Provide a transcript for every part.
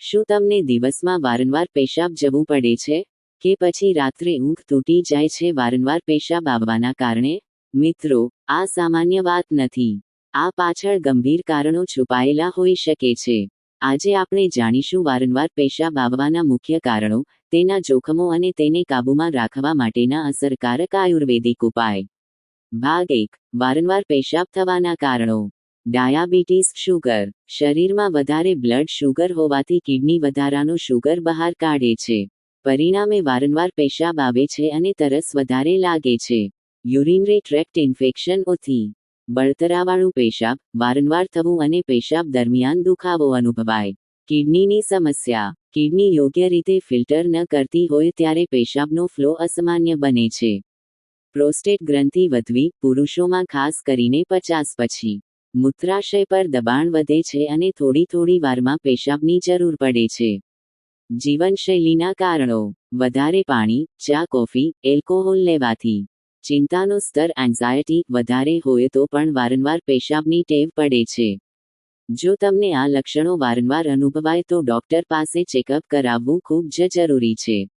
શું તમને દિવસમાં વારંવાર પેશાબ જવું પડે છે? કે પછી રાત્રે ઊંઘ તૂટી જાય છે વારંવાર પેશાબ આવવાના કારણે? મિત્રો, આ સામાન્ય વાત નથી. આ પાછળ ગંભીર કારણો છુપાયેલા હોઈ શકે છે. આજે આપણે જાણીશું વારંવાર પેશાબ આવવાના મુખ્ય કારણો, તેના જોખમો અને તેને કાબૂમાં રાખવા માટેના અસરકારક આયુર્વેદિક ઉપાય. ભાગ 1. વારંવાર પેશાબ થવાના કારણો. ડાયાબિટીસ. શુગર. શરીરમાં વધારે બ્લડ શુગર હોવાથી કિડની વધારાનો શુગર બહાર કાઢે છે. પરિણામે વારંવાર પેશાબ આવે છે અને તરસ વધારે લાગે છે. Urinary tract infection. ઓથી બળતરાવાળું પેશાબ, વારંવાર થવું અને પેશાબ દરમિયાન દુખાવો અનુભવાય. કિડનીની સમસ્યા. કિડની યોગ્ય રીતે ફિલ્ટર ન કરતી હોય ત્યારે પેશાબનો ફ્લો અસામાન્ય બને છે. પ્રોસ્ટેટ ગ્રંથિ વધવી. પુરુષોમાં ખાસ કરીને 50 પછી મૂત્રાશય પર દબાણ વધે છે અને થોડી વારમાં પેશાબની જરૂર પડે છે. જીવનશૈલીના કારણો. વધારે પાણી, ચા, કોફી, એલ્કોહોલ લેવાથી. ચિંતાનો સ્તર. એન્ઝાયટી વધારે હોય તો પણ વારંવાર પેશાબની ટેવ પડે છે. જો તમને આ લક્ષણો વારંવાર અનુભવાય તો ડોક્ટર પાસે ચેકઅપ કરાવવું ખૂબ જ જરૂરી છે.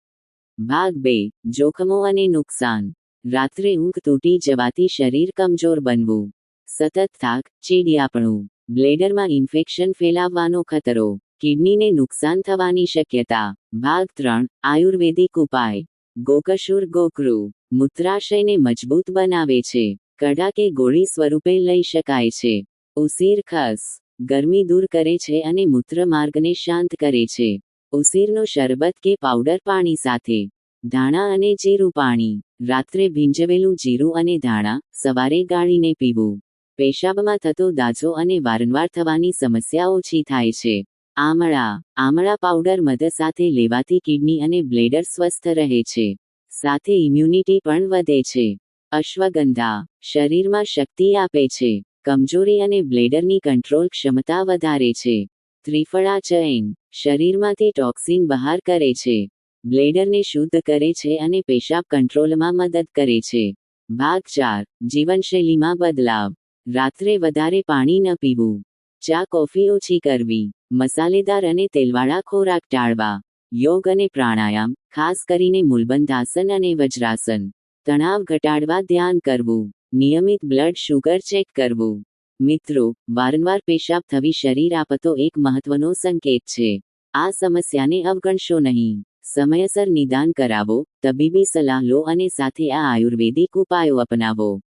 ભાગ 2. જોખમો અને નુકસાન. રાત્રે ઊંઘ તૂટી જવાથી શરીર કમજોર બનવું. સતત થાક, ચીડિયાપણું. બ્લેડરમાં ઇન્ફેક્શન ફેલાવવાનો ખતરો. કિડનીને નુકસાન થવાની શક્યતા. ભાગ 3. આયુર્વેદિક ઉપાય. ગોકશુર. ગોકૃ મૂત્રાશયને મજબૂત બનાવે છે. કડા કે ગોળી સ્વરૂપે લઈ શકાય છે. ઉસીર. ખસ ગરમી દૂર કરે છે અને મૂત્રમાર્ગને શાંત કરે છે. ઉસીરનો શરબત કે પાવડર પાણી સાથે. ધાણા અને જીરું પાણી. રાત્રે ભીંજવેલું જીરું અને ધાણા, સવારે ગાળીને પીવું. પેશાબમાં થતો દાઝો અને વારંવાર થવાની સમસ્યા ઓછી થાય છે. આમળા. આમળા પાવડર મધ સાથે લેવાથી કિડની અને બ્લેડર સ્વસ્થ રહે છે. સાથે ઇમ્યુનિટી પણ વધે છે. અશ્વગંધા. શરીરમાં શક્તિ આપે છે. કમજોરી અને બ્લેડરની કંટ્રોલ ક્ષમતા વધારે છે. ત્રિફળા ચયન. શરીરમાંથી ટોક્સિન બહાર કરે છે. બ્લેડરને શુદ્ધ કરે છે અને પેશાબ કંટ્રોલમાં મદદ કરે છે. ભાગ 4. જીવનશૈલીમાં બદલાવ. રાત્રે વધારે પાણી ન પીવું. ચા કોફી ઓછી કરવી. મસાલેદાર અને તેલવાળા ખોરાક ટાળવા. યોગ અને પ્રાણાયામ, ખાસ કરીને મૂલબંધાસન અને વજ્રાસન. તણાવ ઘટાડવા ધ્યાન કરવું. નિયમિત બ્લડ શુગર ચેક કરવું. મિત્રો, વારંવાર પેશાબ થવી શરીર આપતો એક મહત્વનો સંકેત છે. આ સમસ્યાને અવગણશો નહીં. સમયસર નિદાન કરાવો, તબીબી સલાહ લો અને સાથે આ આયુર્વેદિક ઉપાયો અપનાવો.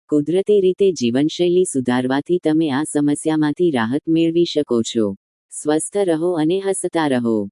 કુદરતી રીતે જીવનશૈલી સુધારવાથી તમે આ સમસ્યામાંથી રાહત મેળવી શકો છો. સ્વસ્થ રહો અને હસતા રહો.